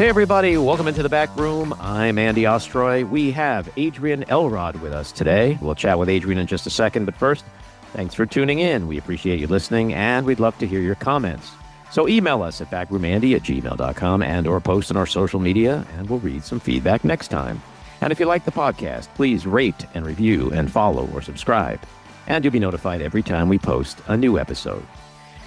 Hey, everybody. Welcome into the back room. I'm Andy Ostroy. We have Adrienne Elrod with us today. We'll chat with Adrienne in just a second. But first, thanks for tuning in. We appreciate you listening, and we'd love to hear your comments. So email us at backroomandy@gmail.com and or post on our social media, and we'll read some feedback next time. And if you like the podcast, please rate and review and follow or subscribe. And you'll be notified every time we post a new episode.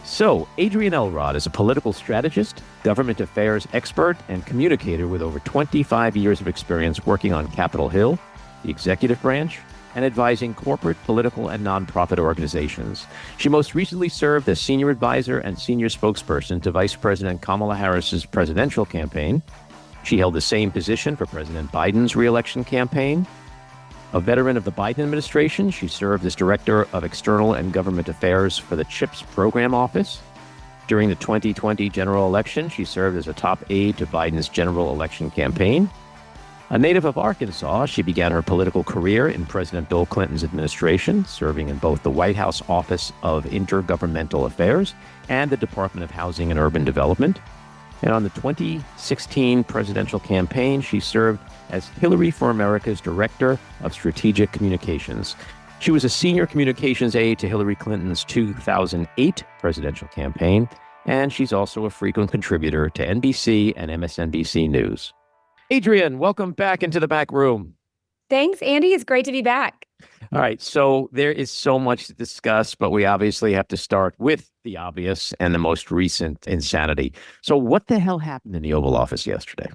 So, Adrienne Elrod is a political strategist, government affairs expert, and communicator with over 25 years of experience working on Capitol Hill, the executive branch, and advising corporate, political, and nonprofit organizations. She most recently served as senior advisor and senior spokesperson to Vice President Kamala Harris's presidential campaign. She held the same position for President Biden's re-election campaign. A veteran of the Biden administration, she served as Director of External and Government Affairs for the CHIPS Program Office. During the 2020 general election, she served as a top aide to Biden's general election campaign. A native of Arkansas, she began her political career in President Bill Clinton's administration, serving in both the White House Office of Intergovernmental Affairs and the Department of Housing and Urban Development. And on the 2016 presidential campaign, she served as Hillary for America's Director of Strategic Communications. She was a senior communications aide to Hillary Clinton's 2008 presidential campaign, and she's also a frequent contributor to NBC and MSNBC News. Adrienne, welcome back into the back room. Thanks, Andy. It's great to be back. All right, so there is so much to discuss, but we obviously have to start with the obvious and the most recent insanity. So what the hell happened in the Oval Office yesterday?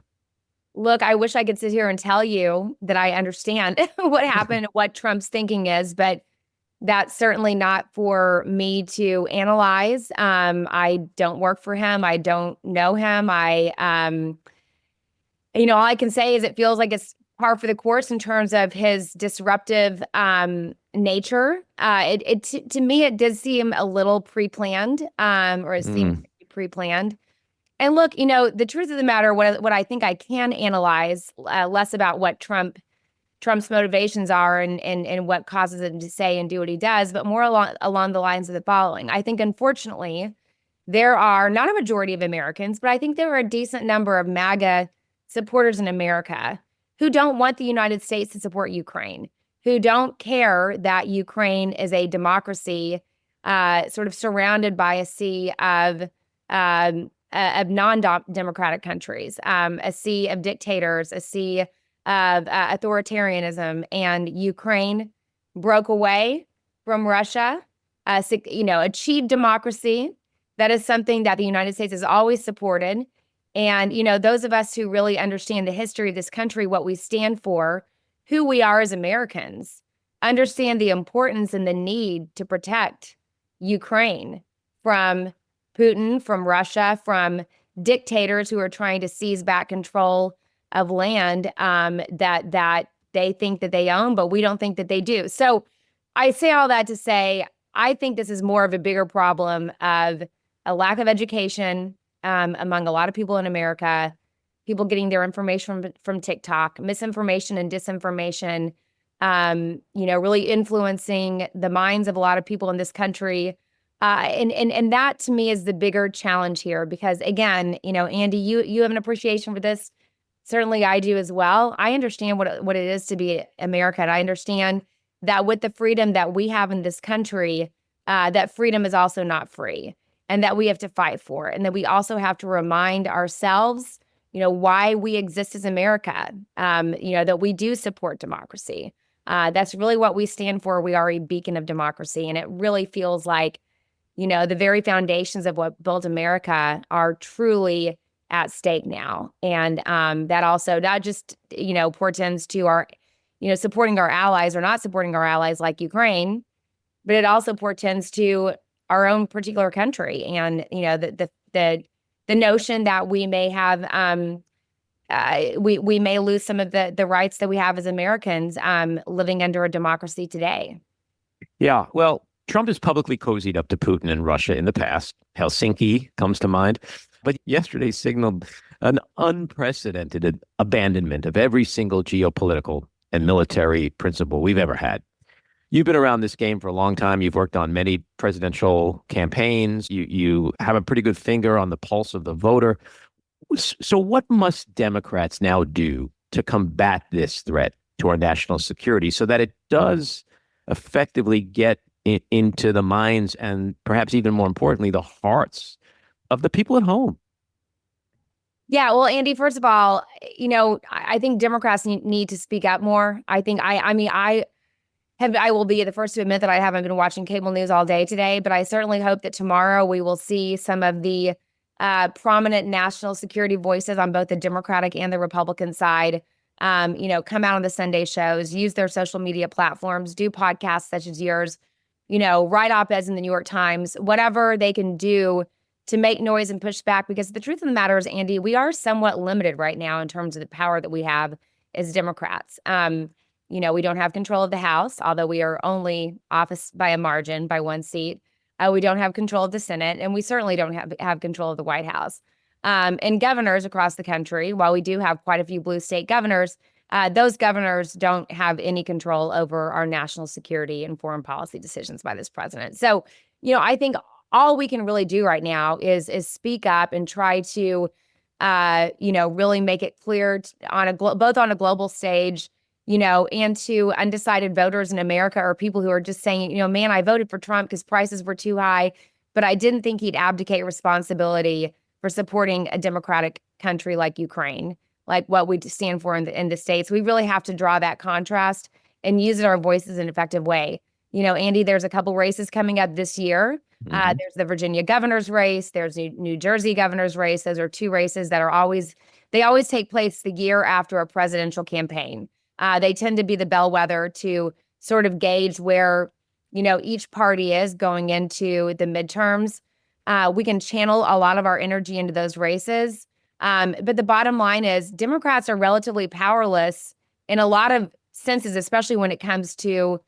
Look, I wish I could sit here and tell you that I understand what happened, what Trump's thinking is, but that's certainly not for me to analyze. I don't work for him. I don't know him. All I can say is it feels like it's par for the course in terms of his disruptive nature. To me, it did seem a little pre-planned, or it seemed pre-planned. And look, the truth of the matter, what I think I can analyze, less about what Trump's motivations are and what causes him to say and do what he does, but more along the lines of the following. I think, unfortunately, there are not a majority of Americans, but I think there are a decent number of MAGA supporters in America who don't want the United States to support Ukraine, who don't care that Ukraine is a democracy sort of surrounded by a sea of non-democratic countries, a sea of dictators, a sea of authoritarianism. And Ukraine broke away from Russia, achieved democracy. That is something that the United States has always supported. And, those of us who really understand the history of this country, what we stand for, who we are as Americans, understand the importance and the need to protect Ukraine from Putin, from Russia, from dictators who are trying to seize back control of land that they think that they own, but we don't think that they do. So I say all that to say, I think this is more of a bigger problem of a lack of education among a lot of people in America, people getting their information from TikTok, misinformation and disinformation, really influencing the minds of a lot of people in this country. And that to me is the bigger challenge here, because again, Andy, you have an appreciation for this. Certainly I do as well. I understand what it is to be America. And I understand that with the freedom that we have in this country, that freedom is also not free, and that we have to fight for it. And that we also have to remind ourselves, why we exist as America, that we do support democracy. That's really what we stand for. We are a beacon of democracy. And it really feels like, the very foundations of what built America are truly at stake now. And that also not just, portends to our, supporting our allies or not supporting our allies like Ukraine, but it also portends to our own particular country. And, the notion that we may have, we may lose some of the rights that we have as Americans living under a democracy today. Yeah, well, Trump has publicly cozied up to Putin and Russia in the past. Helsinki comes to mind. But yesterday signaled an unprecedented abandonment of every single geopolitical and military principle we've ever had. You've been around this game for a long time. You've worked on many presidential campaigns. You have a pretty good finger on the pulse of the voter. So what must Democrats now do to combat this threat to our national security so that it does effectively get into the minds and perhaps even more importantly, the hearts of the people at home? Yeah, well, Andy, first of all, I think Democrats need to speak up more. I will be the first to admit that I haven't been watching cable news all day today, but I certainly hope that tomorrow we will see some of the prominent national security voices on both the Democratic and the Republican side, come out on the Sunday shows, use their social media platforms, do podcasts such as yours, write op-eds in the New York Times, whatever they can do to make noise and push back. Because the truth of the matter is, Andy, we are somewhat limited right now in terms of the power that we have as Democrats. We don't have control of the House, although we are only office by a margin by one seat. We don't have control of the Senate, and we certainly don't have control of the White House. And governors across the country, while we do have quite a few blue state governors, those governors don't have any control over our national security and foreign policy decisions by this president. So, I think all we can really do right now is speak up and try to, really make it clear both on a global stage, and to undecided voters in America or people who are just saying, man, I voted for Trump because prices were too high, but I didn't think he'd abdicate responsibility for supporting a democratic country like Ukraine, like what we stand for in the States. We really have to draw that contrast and use our voices in an effective way. Andy, there's a couple races coming up this year. There's the Virginia governor's race. There's New Jersey governor's race. Those are two races that always take place the year after a presidential campaign. They tend to be the bellwether to sort of gauge where, each party is going into the midterms. We can channel a lot of our energy into those races. But the bottom line is Democrats are relatively powerless in a lot of senses, especially when it comes to,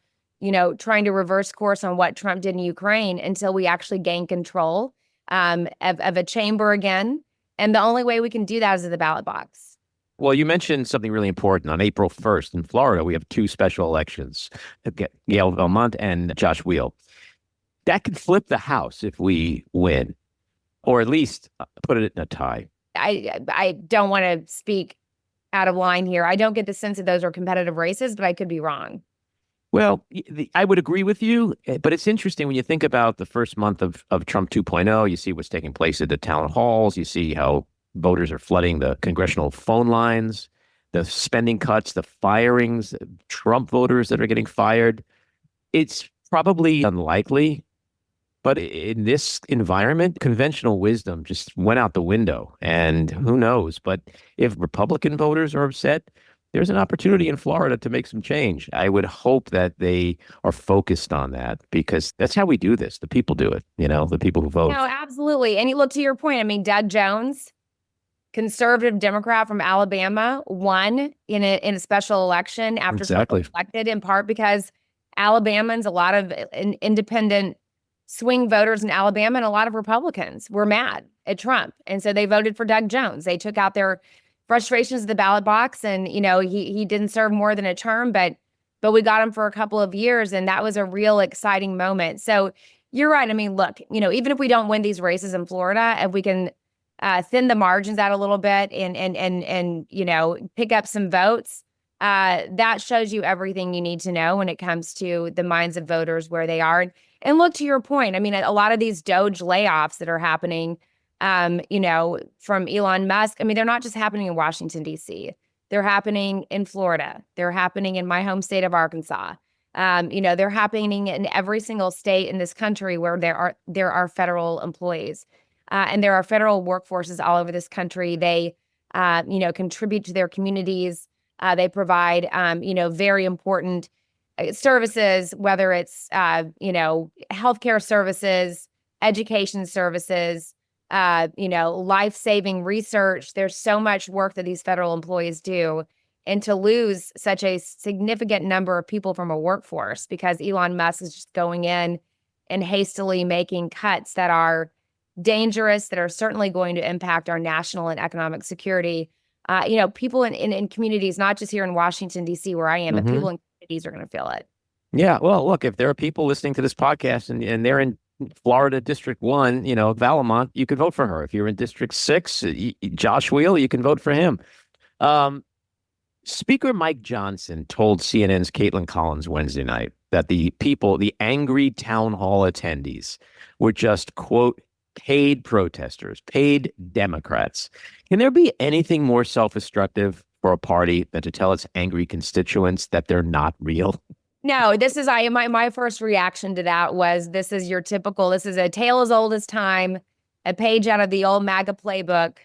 trying to reverse course on what Trump did in Ukraine until we actually gain control of a chamber again. And the only way we can do that is at the ballot box. Well, you mentioned something really important. On April 1st in Florida, we have two special elections, Gail Valmont and Josh Wheel. That could flip the House if we win, or at least put it in a tie. I don't want to speak out of line here. I don't get the sense that those are competitive races, but I could be wrong. Well, I would agree with you, but it's interesting when you think about the first month of Trump 2.0, you see what's taking place at the town halls, you see how voters are flooding the congressional phone lines, the spending cuts, the firings, Trump voters that are getting fired. It's probably unlikely, but in this environment, conventional wisdom just went out the window, and who knows? But if Republican voters are upset, there's an opportunity in Florida to make some change. I would hope that they are focused on that because that's how we do this. The people do it, the people who vote. No, absolutely. And you look to your point. I mean, Doug Jones, conservative Democrat from Alabama, won in a special election after Trump was elected, in part because Alabamans, a lot of independent swing voters in Alabama and a lot of Republicans were mad at Trump. And so they voted for Doug Jones. They took out their frustrations at the ballot box, and he didn't serve more than a term, but we got him for a couple of years, and that was a real exciting moment. So you're right. I mean, look, even if we don't win these races in Florida, if we can thin the margins out a little bit and pick up some votes, that shows you everything you need to know when it comes to the minds of voters where they are. And look, to your point, I mean, a lot of these DOGE layoffs that are happening, from Elon Musk, I mean, they're not just happening in Washington, D.C. They're happening in Florida. They're happening in my home state of Arkansas. They're happening in every single state in this country where there are federal employees. And there are federal workforces all over this country. They, contribute to their communities. They provide, very important services, whether it's, healthcare services, education services, life-saving research. There's so much work that these federal employees do. And to lose such a significant number of people from a workforce because Elon Musk is just going in and hastily making cuts that are dangerous, that are certainly going to impact our national and economic security. People in communities, not just here in Washington, D.C., where I am, but people in communities are going to feel it. Yeah. Well, look, if there are people listening to this podcast and they're in Florida District 1, Valamont, you can vote for her. If you're in District 6, Josh Wheel, you can vote for him. Um, Speaker Mike Johnson told CNN's Caitlin Collins Wednesday night that the angry town hall attendees were just, quote, paid protesters, paid Democrats. Can there be anything more self-destructive for a party than to tell its angry constituents that they're not real? No, this is my first reaction to that was this is a tale as old as time, a page out of the old MAGA playbook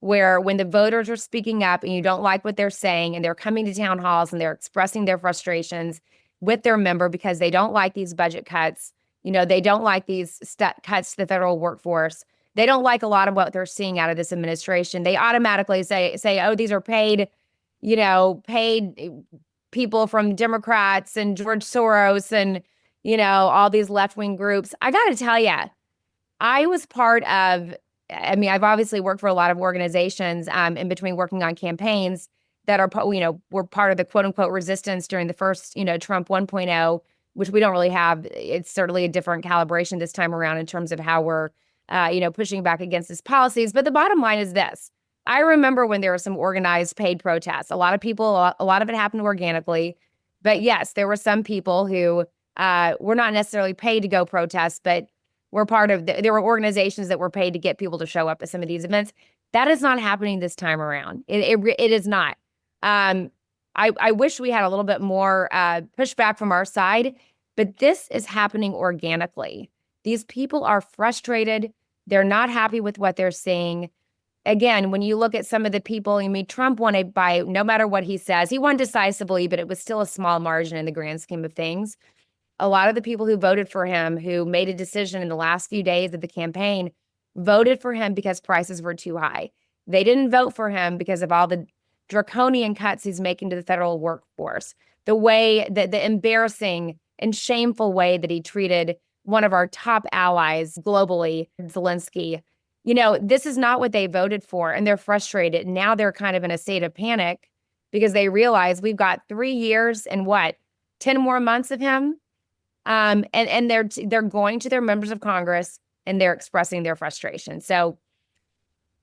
where when the voters are speaking up and you don't like what they're saying and they're coming to town halls and they're expressing their frustrations with their member because they don't like these budget cuts, they don't like these cuts to the federal workforce. They don't like a lot of what they're seeing out of this administration. They automatically say, oh, these are paid people from Democrats and George Soros and, all these left-wing groups. I got to tell you, I was part of, I've obviously worked for a lot of organizations in between working on campaigns that are, were part of the quote unquote resistance during the first, Trump 1.0, which we don't really have. It's certainly a different calibration this time around in terms of how we're, pushing back against his policies. But the bottom line is this. I remember when there were some organized paid protests. A lot of it happened organically. But yes, there were some people who were not necessarily paid to go protest, but were there were organizations that were paid to get people to show up at some of these events. That is not happening this time around. It is not. I wish we had a little bit more pushback from our side, but this is happening organically. These people are frustrated. They're not happy with what they're seeing. Again, when you look at some of the people, Trump won by no matter what he says, he won decisively, but it was still a small margin in the grand scheme of things. A lot of the people who voted for him, who made a decision in the last few days of the campaign, voted for him because prices were too high. They didn't vote for him because of all the draconian cuts he's making to the federal workforce, the embarrassing and shameful way that he treated one of our top allies globally, Zelenskyy. This is not what they voted for, and they're frustrated. Now they're kind of in a state of panic because they realize we've got 3 years and 10 more months of him. And they're going to their members of Congress and they're expressing their frustration. So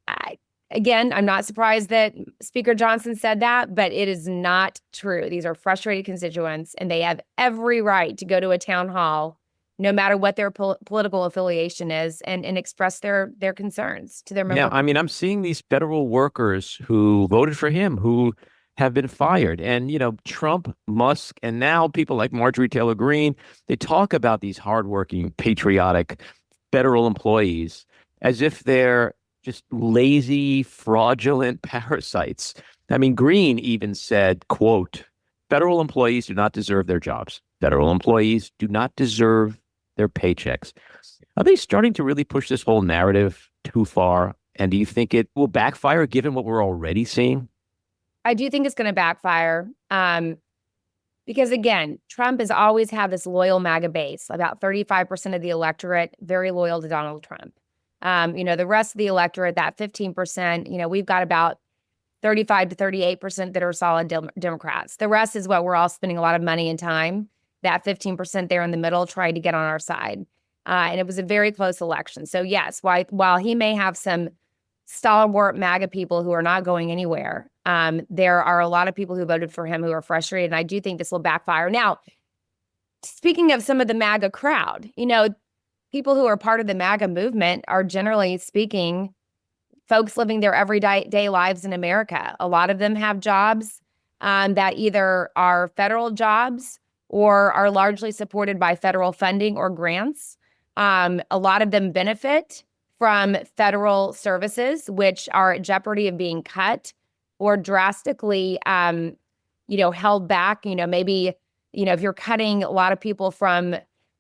I'm not surprised that Speaker Johnson said that, but it is not true. These are frustrated constituents and they have every right to go to a town hall, no matter what their political affiliation is, and express their concerns to their members. Yeah, I'm seeing these federal workers who voted for him, who have been fired. And, Trump, Musk, and now people like Marjorie Taylor Greene, they talk about these hardworking, patriotic federal employees as if they're just lazy, fraudulent parasites. Greene even said, quote, federal employees do not deserve their jobs. Federal employees do not deserve their paychecks. Are they starting to really push this whole narrative too far? And do you think it will backfire given what we're already seeing? I do think it's going to backfire because, again, Trump has always had this loyal MAGA base, about 35% of the electorate, very loyal to Donald Trump. The rest of the electorate, that 15%, we've got about 35 to 38% that are solid Democrats. The rest is what we're all spending a lot of money and time, that 15% there in the middle trying to get on our side. And it was a very close election. So, yes, while he may have some stalwart MAGA people who are not going anywhere, there are a lot of people who voted for him who are frustrated. And I do think this will backfire. Now, speaking of some of the MAGA crowd, people who are part of the MAGA movement are generally speaking folks living their everyday lives in America. A lot of them have jobs that either are federal jobs or are largely supported by federal funding or grants. A lot of them benefit from federal services, which are at jeopardy of being cut or drastically, held back. Maybe, if you're cutting a lot of people from,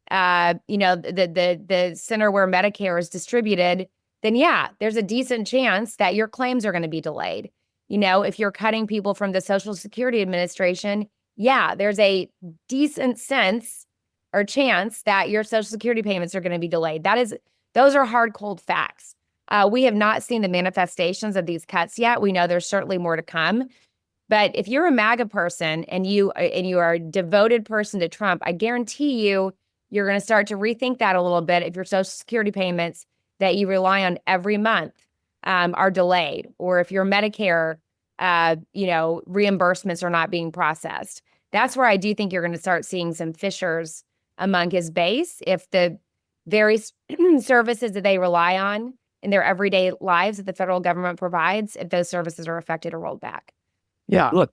the center where Medicare is distributed, then yeah, there's a decent chance that your claims are going to be delayed. If you're cutting people from the Social Security Administration, yeah, there's a decent sense or chance that your Social Security payments are going to be delayed. Those are hard, cold facts. We have not seen the manifestations of these cuts yet. We know there's certainly more to come. But if you're a MAGA person and you are a devoted person to Trump, I guarantee you you're going to start to rethink that a little bit if your Social Security payments that you rely on every month are delayed, or if your Medicare, reimbursements are not being processed. That's where I do think you're going to start seeing some fissures among his base if the various services that they rely on in their everyday lives that the federal government provides, if those services are affected or rolled back. Yeah, look,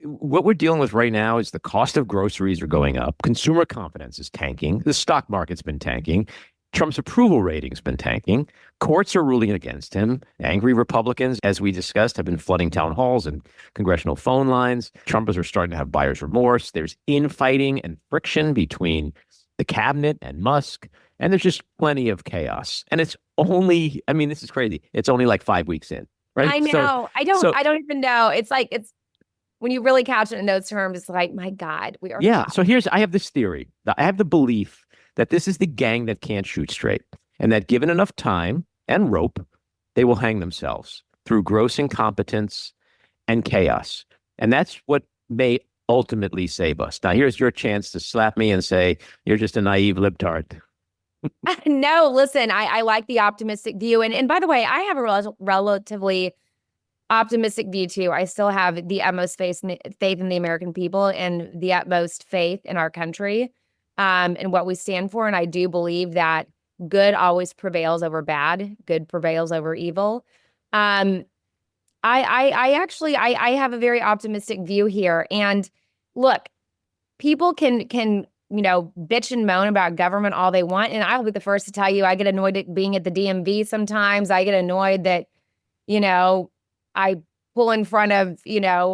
what we're dealing with right now is the cost of groceries are going up. Consumer confidence is tanking. The stock market's been tanking. Trump's approval rating's been tanking. Courts are ruling against him. Angry Republicans, as we discussed, have been flooding town halls and congressional phone lines. Trumpers are starting to have buyer's remorse. There's infighting and friction between the cabinet and Musk. And there's just plenty of chaos. And it's only, this is crazy. It's only like 5 weeks in, right? I know. I don't even know. It's when you really couch it in those terms, it's like, my God, we are. Yeah. So I have this theory. I have the belief that this is the gang that can't shoot straight, and that given enough time and rope, they will hang themselves through gross incompetence and chaos. And that's what may ultimately save us. Now, here's your chance to slap me and say, you're just a naive libtard. No, listen, I like the optimistic view. And by the way, I have a relatively optimistic view too. I still have the utmost faith in the American people and the utmost faith in our country and what we stand for. And I do believe that good always prevails over bad. Good prevails over evil. I have a very optimistic view here. And look, people can bitch and moan about government all they want. And I'll be the first to tell you, I get annoyed at being at the DMV sometimes. I get annoyed that, I pull in front of,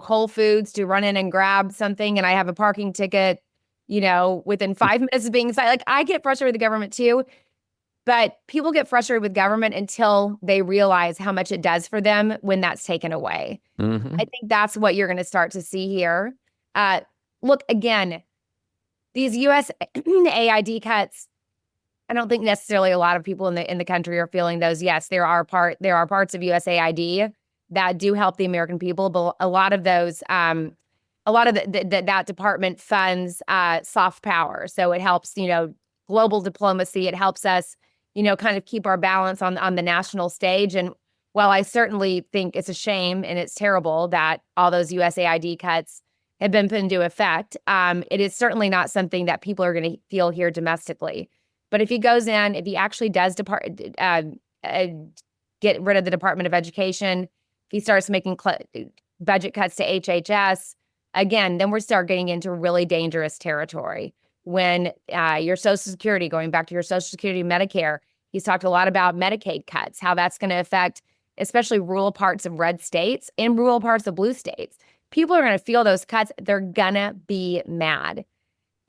Whole Foods to run in and grab something and I have a parking ticket, within 5 minutes of being inside. Like, I get frustrated with the government too, but people get frustrated with government until they realize how much it does for them when that's taken away. Mm-hmm. I think that's what you're going to start to see here. Look, again, these USAID cuts, I don't think necessarily a lot of people in the country are feeling those. Yes, there are parts of USAID that do help the American people, but a lot of those, that department funds soft power. So it helps, global diplomacy. It helps us, kind of keep our balance on the national stage. And while I certainly think it's a shame and it's terrible that all those USAID cuts have been put into effect, it is certainly not something that people are going to feel here domestically. But if he goes in, if he actually does get rid of the Department of Education, if he starts making budget cuts to HHS, again, then we start getting into really dangerous territory. When your Social Security, going back to your Social Security, Medicare, he's talked a lot about Medicaid cuts, how that's going to affect especially rural parts of red states and rural parts of blue states. People are going to feel those cuts. They're going to be mad.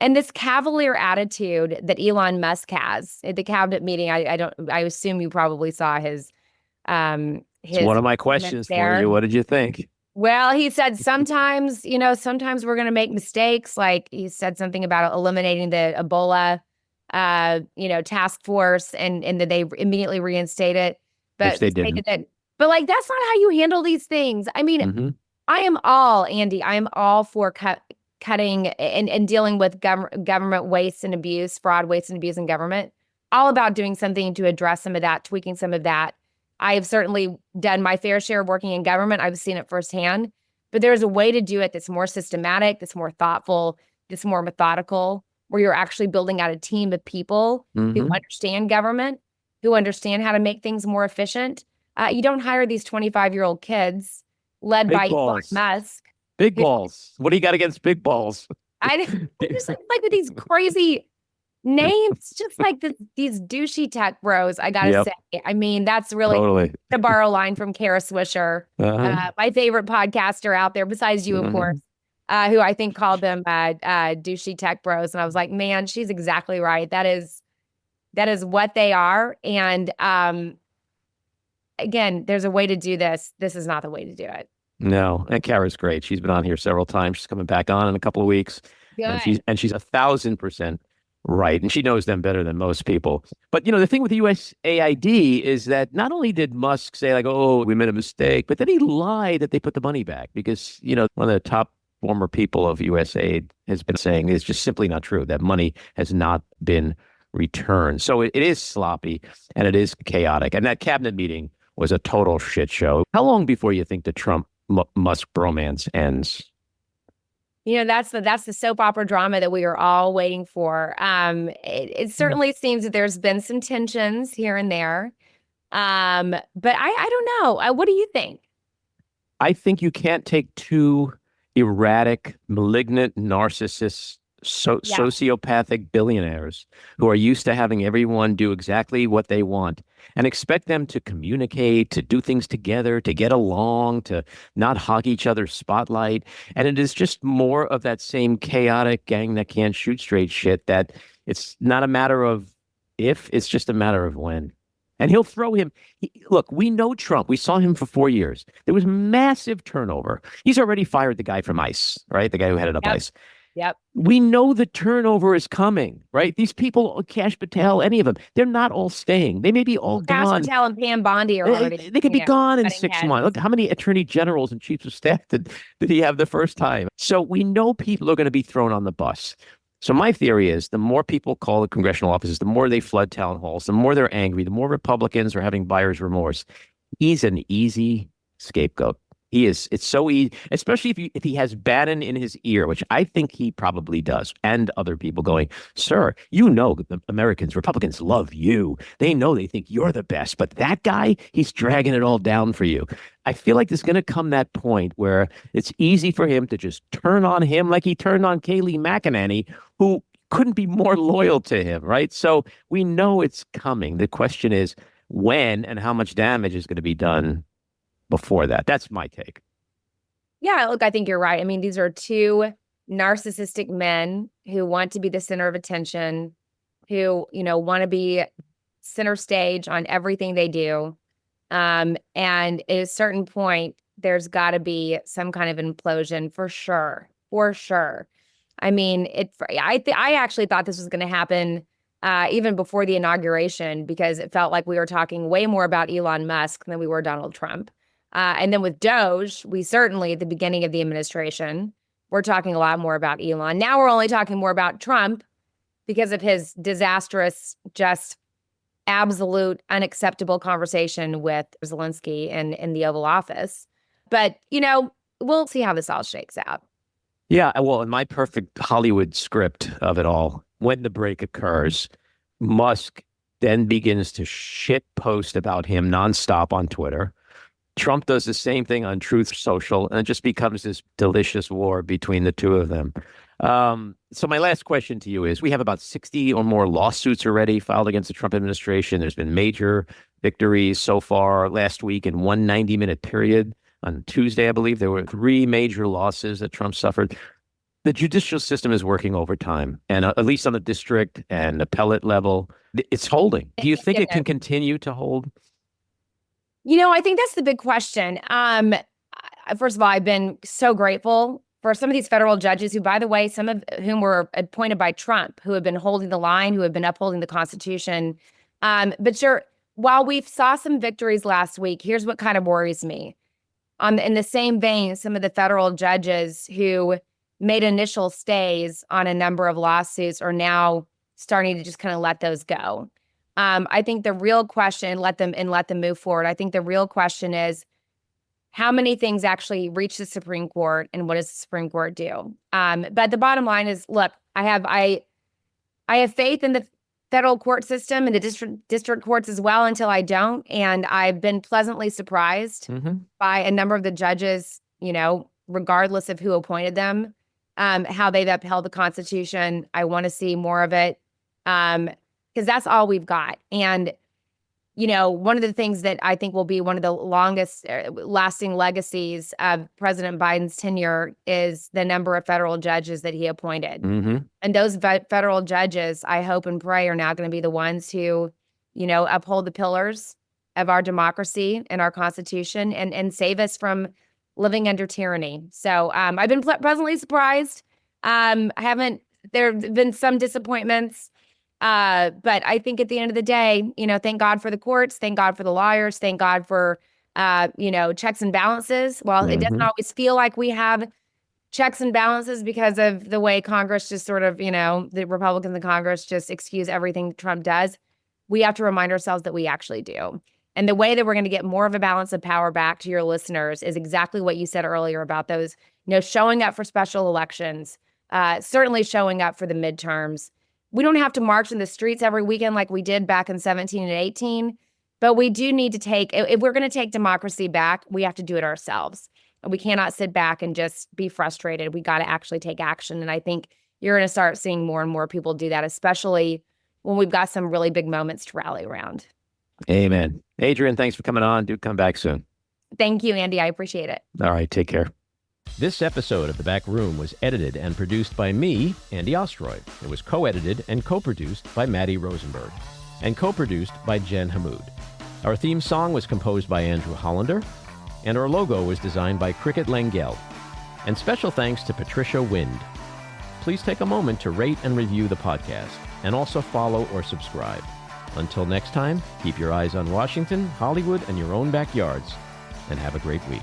And this cavalier attitude that Elon Musk has at the cabinet meeting, I assume you probably saw his it's one of my questions for you. What did you think? Well, he said sometimes we're going to make mistakes. Like, he said something about eliminating the Ebola, task force, and that they immediately reinstate it. But which they didn't. But like, that's not how you handle these things. I mean, mm-hmm. I am all for cutting and dealing with government waste and abuse, fraud, waste, and abuse in government. All about doing something to address some of that, tweaking some of that. I have certainly done my fair share of working in government. I've seen it firsthand. But there's a way to do it that's more systematic, that's more thoughtful, that's more methodical, where you're actually building out a team of people mm-hmm. who understand government, who understand how to make things more efficient. You don't hire these 25-year-old kids led by Elon Musk. Big balls. What do you got against big balls? I just like with these crazy names, just like these douchey tech bros, I gotta say. I mean, that's really totally to borrow a line from Kara Swisher, my favorite podcaster out there, besides you, of course, who I think called them douchey tech bros. And I was like, man, she's exactly right. That is what they are. And again, there's a way to do this. This is not the way to do it. No, and Kara's great. She's been on here several times. She's coming back on in a couple of weeks. Good. And she's 1,000% right. And she knows them better than most people. But, the thing with the USAID is that not only did Musk say, like, oh, we made a mistake, but then he lied that they put the money back because, one of the top former people of USAID has been saying is just simply not true. That money has not been returned. So it is sloppy and it is chaotic. And that cabinet meeting was a total shit show. How long before you think the Trump-Musk bromance ends? That's the soap opera drama that we are all waiting for. It certainly seems that there's been some tensions here and there. But I don't know. What do you think? I think you can't take two erratic, malignant, narcissists, sociopathic billionaires who are used to having everyone do exactly what they want and expect them to communicate, to do things together, to get along, to not hog each other's spotlight. And it is just more of that same chaotic gang that can't shoot straight shit that it's not a matter of if, it's just a matter of when. And he'll throw him. Look, we know Trump. We saw him for 4 years. There was massive turnover. He's already fired the guy from ICE, right? The guy who headed up ICE. Yep. We know the turnover is coming, right? These people, Kash Patel, any of them, they're not all staying. They may be all gone. Kash Patel and Pam Bondi are already. They could be gone in 6 months. Look, how many attorney generals and chiefs of staff did he have the first time? So we know people are going to be thrown on the bus. So my theory is the more people call the congressional offices, the more they flood town halls, the more they're angry, the more Republicans are having buyer's remorse. He's an easy scapegoat. He is. It's so easy, especially if he has Bannon in his ear, which I think he probably does, and other people going, sir, you know the Americans, Republicans love you. They know they think you're the best, but that guy, he's dragging it all down for you. I feel like there's going to come that point where it's easy for him to just turn on him like he turned on Kayleigh McEnany, who couldn't be more loyal to him, right? So we know it's coming. The question is when and how much damage is going to be done before that. That's my take. Yeah, look, I think you're right. I mean, these are two narcissistic men who want to be the center of attention, who, want to be center stage on everything they do. And at a certain point, there's got to be some kind of implosion for sure. For sure. I mean, I actually thought this was going to happen even before the inauguration, because it felt like we were talking way more about Elon Musk than we were Donald Trump. And then with DOGE, we certainly, at the beginning of the administration, we're talking a lot more about Elon. Now we're only talking more about Trump because of his disastrous, just absolute unacceptable conversation with Zelenskyy in the Oval Office. But, we'll see how this all shakes out. Yeah, well, in my perfect Hollywood script of it all, when the break occurs, Musk then begins to shit post about him nonstop on Twitter. Trump does the same thing on Truth Social, and it just becomes this delicious war between the two of them. So my last question to you is, we have about 60 or more lawsuits already filed against the Trump administration. There's been major victories so far. Last week, in one 90-minute period, on Tuesday, I believe, there were 3 major losses that Trump suffered. The judicial system is working overtime, and at least on the district and appellate level, it's holding. Do you think it can continue to hold? I think that's the big question. First of all, I've been so grateful for some of these federal judges who, by the way, some of whom were appointed by Trump, who have been holding the line, who have been upholding the Constitution. But sure, while we saw some victories last week, here's what kind of worries me. In the same vein, some of the federal judges who made initial stays on a number of lawsuits are now starting to just kind of let those go. I think the real question, let them move forward. I think the real question is, how many things actually reach the Supreme Court, and what does the Supreme Court do? But the bottom line is, look, I have faith in the federal court system and the district courts as well until I don't. And I've been pleasantly surprised by a number of the judges, regardless of who appointed them, how they've upheld the Constitution. I want to see more of it. Because that's all we've got. And, one of the things that I think will be one of the longest lasting legacies of President Biden's tenure is the number of federal judges that he appointed. And those federal judges, I hope and pray, are now going to be the ones who, uphold the pillars of our democracy and our Constitution and save us from living under tyranny. So I've been pleasantly surprised. There have been some disappointments. But I think at the end of the day, thank God for the courts, thank God for the lawyers, thank God for, checks and balances. While it doesn't always feel like we have checks and balances because of the way Congress just sort of, the Republicans in Congress just excuse everything Trump does. We have to remind ourselves that we actually do. And the way that we're going to get more of a balance of power back to your listeners is exactly what you said earlier about those, showing up for special elections, certainly showing up for the midterms. We don't have to march in the streets every weekend like we did back in 17 and 18, but we do need to if we're going to take democracy back, we have to do it ourselves. And we cannot sit back and just be frustrated. We got to actually take action. And I think you're going to start seeing more and more people do that, especially when we've got some really big moments to rally around. Amen. Adrienne, thanks for coming on. Do come back soon. Thank you, Andy. I appreciate it. All right. Take care. This episode of The Back Room was edited and produced by me, Andy Ostroy. It was co-edited and co-produced by Maddie Rosenberg and co-produced by Jen Hammoud. Our theme song was composed by Andrew Hollander, and our logo was designed by Cricket Langell. And special thanks to Patricia Wind. Please take a moment to rate and review the podcast, and also follow or subscribe. Until next time, keep your eyes on Washington, Hollywood, and your own backyards, and have a great week.